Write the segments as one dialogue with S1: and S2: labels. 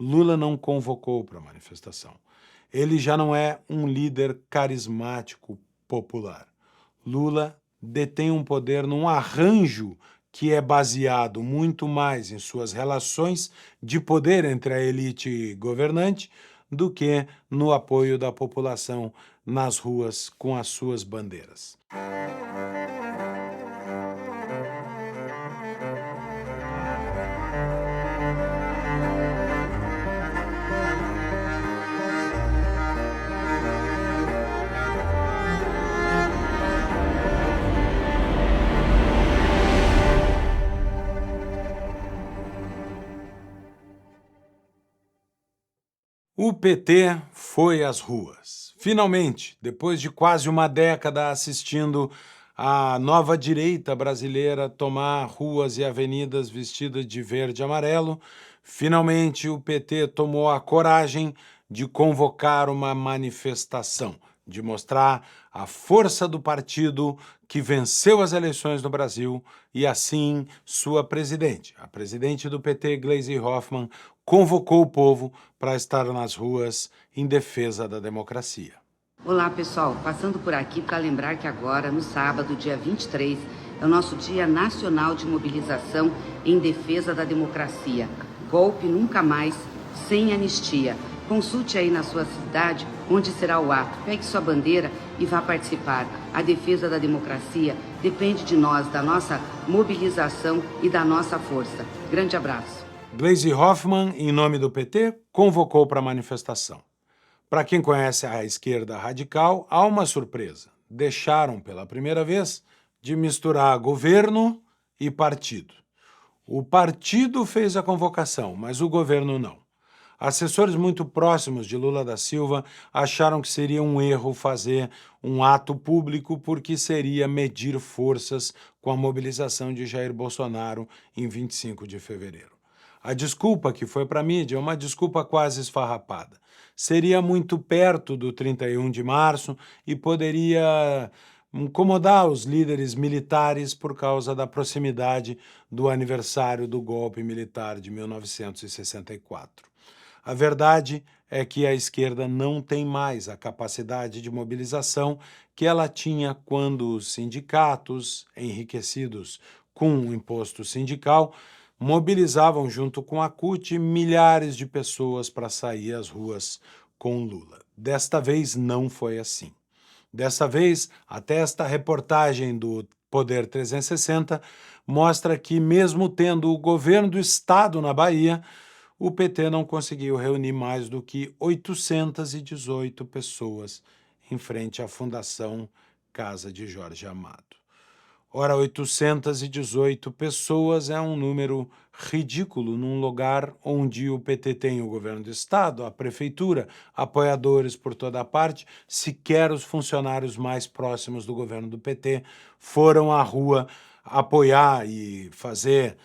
S1: Lula não convocou para a manifestação. Ele já não é um líder carismático popular. Lula detém um poder num arranjo que é baseado muito mais em suas relações de poder entre a elite governante do que no apoio da população nas ruas com as suas bandeiras. O PT foi às ruas. Finalmente, depois de quase uma década assistindo a nova direita brasileira tomar ruas e avenidas vestidas de verde e amarelo, finalmente o PT tomou a coragem de convocar uma manifestação, de mostrar a força do partido que venceu as eleições no Brasil e, assim, sua presidente, a presidente do PT, Gleisi Hoffmann, convocou o povo para estar nas ruas em defesa da democracia.
S2: Olá, pessoal. Passando por aqui para lembrar que agora, no sábado, dia 23, é o nosso Dia Nacional de Mobilização em Defesa da Democracia. Golpe nunca mais, sem anistia. Consulte aí na sua cidade onde será o ato. Pegue sua bandeira e vá participar. A defesa da democracia depende de nós, da nossa mobilização e da nossa força. Grande abraço.
S1: Gleisi Hoffmann, em nome do PT, convocou para a manifestação. Para quem conhece a esquerda radical, há uma surpresa. Deixaram, pela primeira vez, de misturar governo e partido. O partido fez a convocação, mas o governo não. Assessores muito próximos de Lula da Silva acharam que seria um erro fazer um ato público porque seria medir forças com a mobilização de Jair Bolsonaro em 25 de fevereiro. A desculpa que foi para a mídia é uma desculpa quase esfarrapada. Seria muito perto do 31 de março e poderia incomodar os líderes militares por causa da proximidade do aniversário do golpe militar de 1964. A verdade é que a esquerda não tem mais a capacidade de mobilização que ela tinha quando os sindicatos, enriquecidos com o imposto sindical, mobilizavam junto com a CUT milhares de pessoas para sair às ruas com Lula. Desta vez não foi assim. Desta vez, até esta reportagem do Poder 360 mostra que, mesmo tendo o governo do estado na Bahia, o PT não conseguiu reunir mais do que 818 pessoas em frente à Fundação Casa de Jorge Amado. Ora, 818 pessoas é um número ridículo num lugar onde o PT tem o governo do estado, a prefeitura, apoiadores por toda parte, sequer os funcionários mais próximos do governo do PT foram à rua apoiar e fazer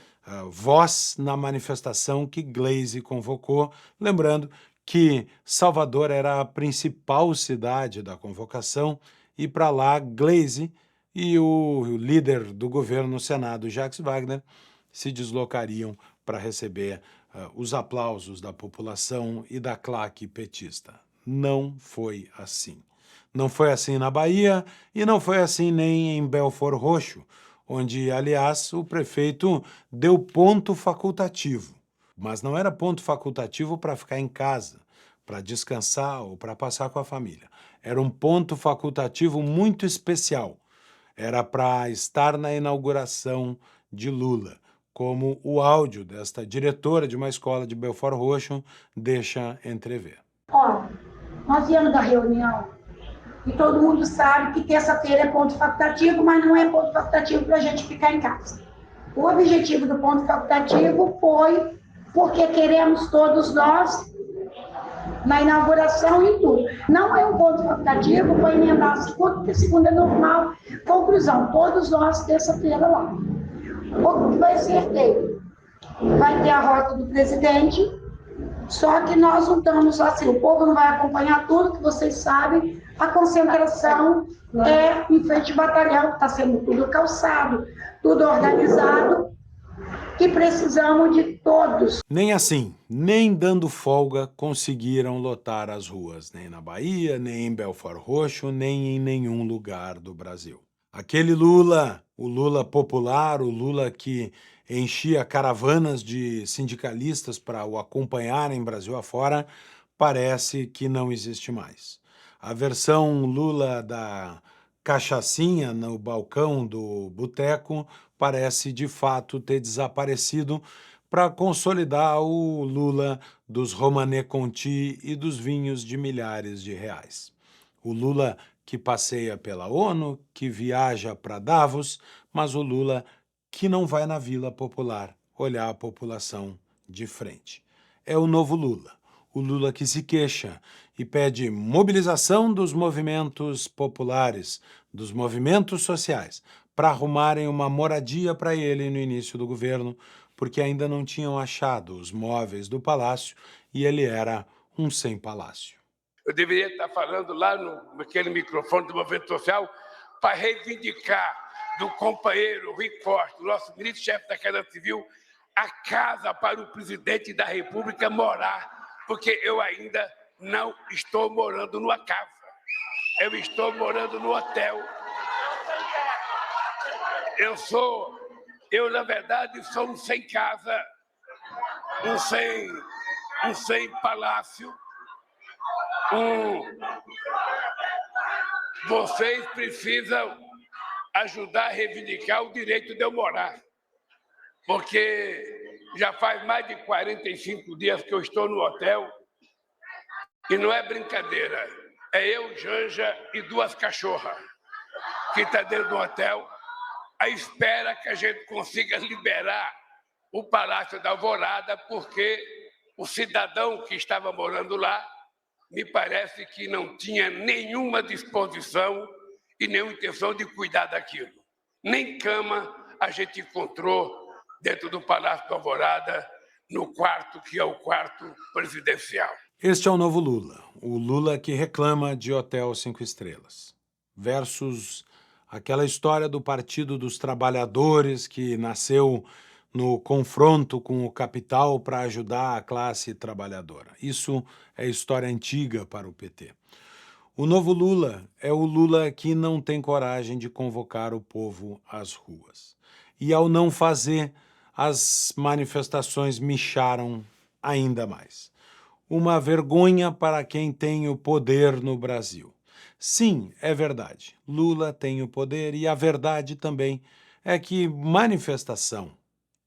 S1: voz na manifestação que Gleisi convocou, lembrando que Salvador era a principal cidade da convocação e para lá Gleisi e o líder do governo no Senado, Jacques Wagner, se deslocariam para receber os aplausos da população e da claque petista. Não foi assim. Não foi assim na Bahia e não foi assim nem em Belford Roxo, onde, aliás, o prefeito deu ponto facultativo. Mas não era ponto facultativo para ficar em casa, para descansar ou para passar com a família. Era um ponto facultativo muito especial. Era para estar na inauguração de Lula, como o áudio desta diretora de uma escola de Belford Roxo deixa entrever.
S3: Olha, nós viemos da reunião e todo mundo sabe que terça-feira é ponto facultativo, mas não é ponto facultativo para a gente ficar em casa. O objetivo do ponto facultativo foi porque queremos todos nós na inauguração e tudo. Não é um ponto facultativo, foi emendar a segunda, porque segunda é normal. Conclusão, todos nós terça-feira lá. O que vai ser feito? Vai ter a rota do presidente, só que nós não estamos assim, o povo não vai acompanhar tudo, que vocês sabem, a concentração é em frente ao batalhão, está sendo tudo calçado, tudo organizado, que precisamos de todos.
S1: Nem assim, nem dando folga, conseguiram lotar as ruas, nem na Bahia, nem em Belford Roxo, nem em nenhum lugar do Brasil. Aquele Lula, o Lula popular, o Lula que enchia caravanas de sindicalistas para o acompanharem Brasil afora, parece que não existe mais. A versão Lula da cachaçinha no balcão do boteco parece de fato ter desaparecido para consolidar o Lula dos Romanè Conti e dos vinhos de milhares de reais. O Lula que passeia pela ONU, que viaja para Davos, mas o Lula que não vai na Vila Popular olhar a população de frente. É o novo Lula, o Lula que se queixa e pede mobilização dos movimentos populares, dos movimentos sociais, para arrumarem uma moradia para ele no início do governo, porque ainda não tinham achado os móveis do palácio e ele era um sem palácio.
S4: Eu deveria estar falando lá naquele microfone do Movimento Social para reivindicar do companheiro Rui Costa, nosso ministro-chefe da Casa Civil, a casa para o presidente da República morar, porque eu ainda não estou morando numa casa. Eu estou morando no hotel. Eu na verdade, sou um sem casa, um sem palácio. Vocês precisam ajudar a reivindicar o direito de eu morar, porque já faz mais de 45 dias que eu estou no hotel e não é brincadeira. É eu, Janja e 2 cachorras que estão dentro do hotel à espera que a gente consiga liberar o Palácio da Alvorada, porque o cidadão que estava morando lá me parece que não tinha nenhuma disposição e nenhuma intenção de cuidar daquilo. Nem cama a gente encontrou dentro do Palácio da Alvorada, no quarto que é o quarto presidencial.
S1: Este é o novo Lula, o Lula que reclama de Hotel 5 Estrelas, versus aquela história do Partido dos Trabalhadores que nasceu no confronto com o capital para ajudar a classe trabalhadora. Isso é história antiga para o PT. O novo Lula é o Lula que não tem coragem de convocar o povo às ruas. E ao não fazer, as manifestações mixaram ainda mais. Uma vergonha para quem tem o poder no Brasil. Sim, é verdade, Lula tem o poder e a verdade também é que manifestação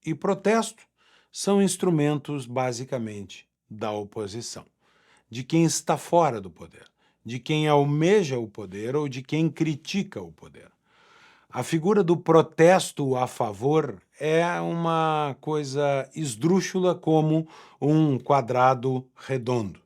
S1: e protesto são instrumentos, basicamente, da oposição, de quem está fora do poder, de quem almeja o poder ou de quem critica o poder. A figura do protesto a favor é uma coisa esdrúxula como um quadrado redondo.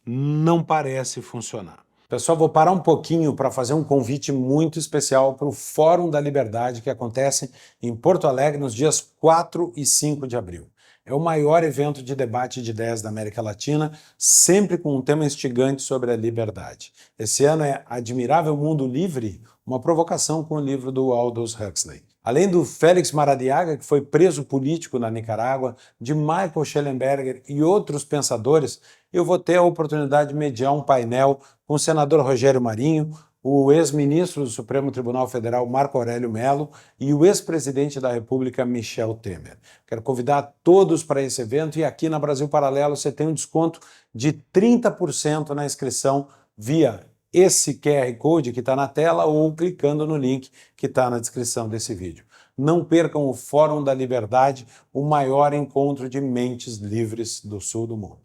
S1: Não parece funcionar. Pessoal, vou parar um pouquinho para fazer um convite muito especial para o Fórum da Liberdade que acontece em Porto Alegre nos dias 4 e 5 de abril. É o maior evento de debate de ideias da América Latina, sempre com um tema instigante sobre a liberdade. Esse ano é Admirável Mundo Livre, uma provocação com o livro do Aldous Huxley. Além do Félix Maradiaga, que foi preso político na Nicarágua, de Michael Shellenberger e outros pensadores, eu vou ter a oportunidade de mediar um painel com o senador Rogério Marinho, o ex-ministro do Supremo Tribunal Federal Marco Aurélio Mello e o ex-presidente da República Michel Temer. Quero convidar todos para esse evento e aqui na Brasil Paralelo você tem um desconto de 30% na inscrição via esse QR Code que está na tela ou clicando no link que está na descrição desse vídeo. Não percam o Fórum da Liberdade, o maior encontro de mentes livres do sul do mundo.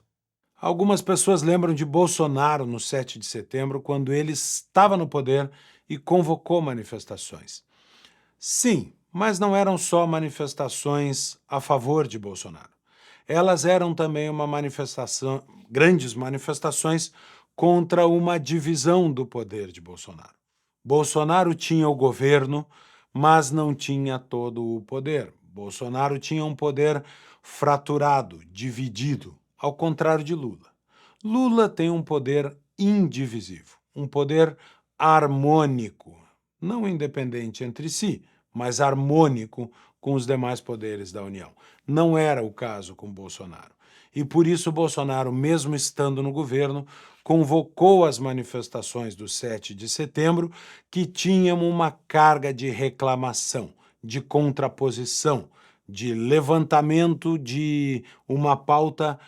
S1: Algumas pessoas lembram de Bolsonaro no 7 de setembro, quando ele estava no poder e convocou manifestações. Sim, mas não eram só manifestações a favor de Bolsonaro. Elas eram também grandes manifestações contra uma divisão do poder de Bolsonaro. Bolsonaro tinha o governo, mas não tinha todo o poder. Bolsonaro tinha um poder fraturado, dividido, ao contrário de Lula. Lula tem um poder indivisível, um poder harmônico, não independente entre si, mas harmônico com os demais poderes da União. Não era o caso com Bolsonaro. E por isso Bolsonaro, mesmo estando no governo, convocou as manifestações do 7 de setembro, que tinham uma carga de reclamação, de contraposição, de levantamento de uma pauta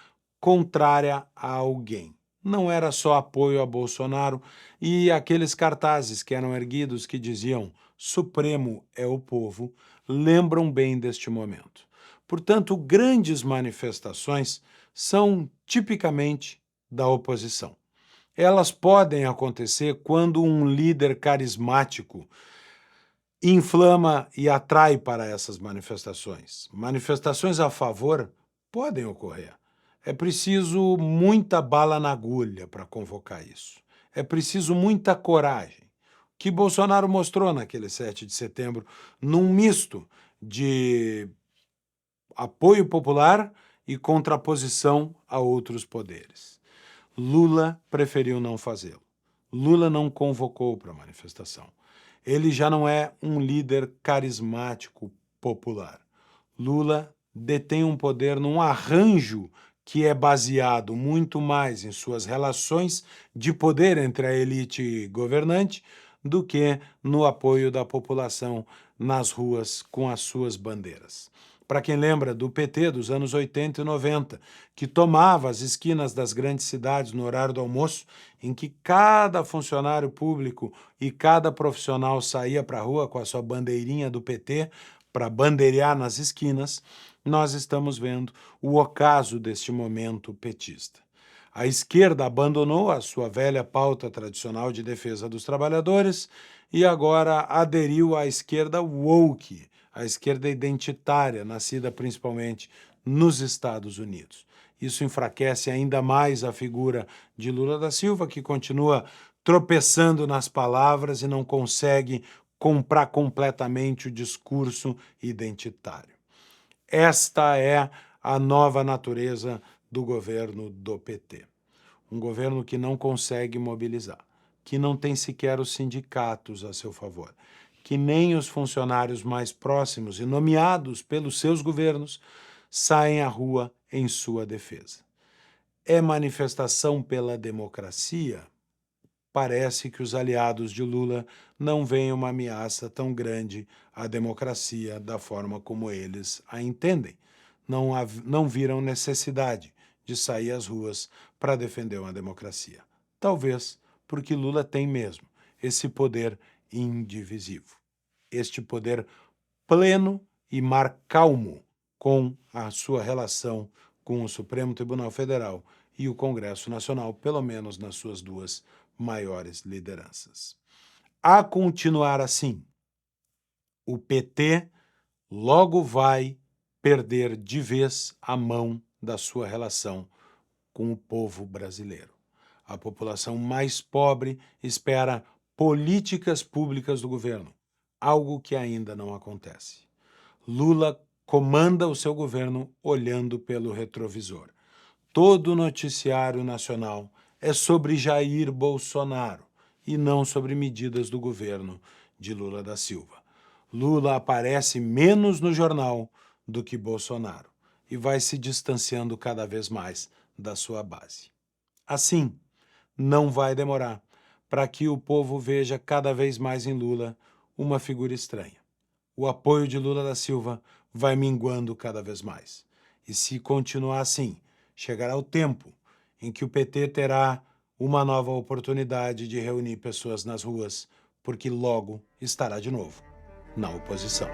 S1: contrária a alguém. Não era só apoio a Bolsonaro e aqueles cartazes que eram erguidos que diziam Supremo é o povo, lembram bem deste momento. Portanto, grandes manifestações são tipicamente da oposição. Elas podem acontecer quando um líder carismático inflama e atrai para essas manifestações. Manifestações a favor podem ocorrer. É preciso muita bala na agulha para convocar isso. É preciso muita coragem. O que Bolsonaro mostrou naquele 7 de setembro, num misto de apoio popular e contraposição a outros poderes. Lula preferiu não fazê-lo. Lula não convocou para a manifestação. Ele já não é um líder carismático popular. Lula detém um poder num arranjo que é baseado muito mais em suas relações de poder entre a elite governante do que no apoio da população nas ruas com as suas bandeiras. Para quem lembra do PT dos anos 80 e 90, que tomava as esquinas das grandes cidades no horário do almoço, em que cada funcionário público e cada profissional saía para a rua com a sua bandeirinha do PT para bandeirar nas esquinas, nós estamos vendo o ocaso deste momento petista. A esquerda abandonou a sua velha pauta tradicional de defesa dos trabalhadores e agora aderiu à esquerda woke, a esquerda identitária, nascida principalmente nos Estados Unidos. Isso enfraquece ainda mais a figura de Lula da Silva, que continua tropeçando nas palavras e não consegue comprar completamente o discurso identitário. Esta é a nova natureza do governo do PT. Um governo que não consegue mobilizar, que não tem sequer os sindicatos a seu favor, que nem os funcionários mais próximos e nomeados pelos seus governos saem à rua em sua defesa. É manifestação pela democracia? Parece que os aliados de Lula não veem uma ameaça tão grande à democracia da forma como eles a entendem. Não viram necessidade de sair às ruas para defender uma democracia. Talvez porque Lula tem mesmo esse poder indivisível, este poder pleno e mar calmo com a sua relação com o Supremo Tribunal Federal e o Congresso Nacional, pelo menos nas suas duas maiores lideranças. A continuar assim, o PT logo vai perder de vez a mão da sua relação com o povo brasileiro. A população mais pobre espera políticas públicas do governo, algo que ainda não acontece. Lula comanda o seu governo olhando pelo retrovisor. Todo o noticiário nacional é sobre Jair Bolsonaro e não sobre medidas do governo de Lula da Silva. Lula aparece menos no jornal do que Bolsonaro e vai se distanciando cada vez mais da sua base. Assim, não vai demorar para que o povo veja cada vez mais em Lula uma figura estranha. O apoio de Lula da Silva vai minguando cada vez mais. E se continuar assim, chegará o tempo em que o PT terá uma nova oportunidade de reunir pessoas nas ruas, porque logo estará de novo na oposição.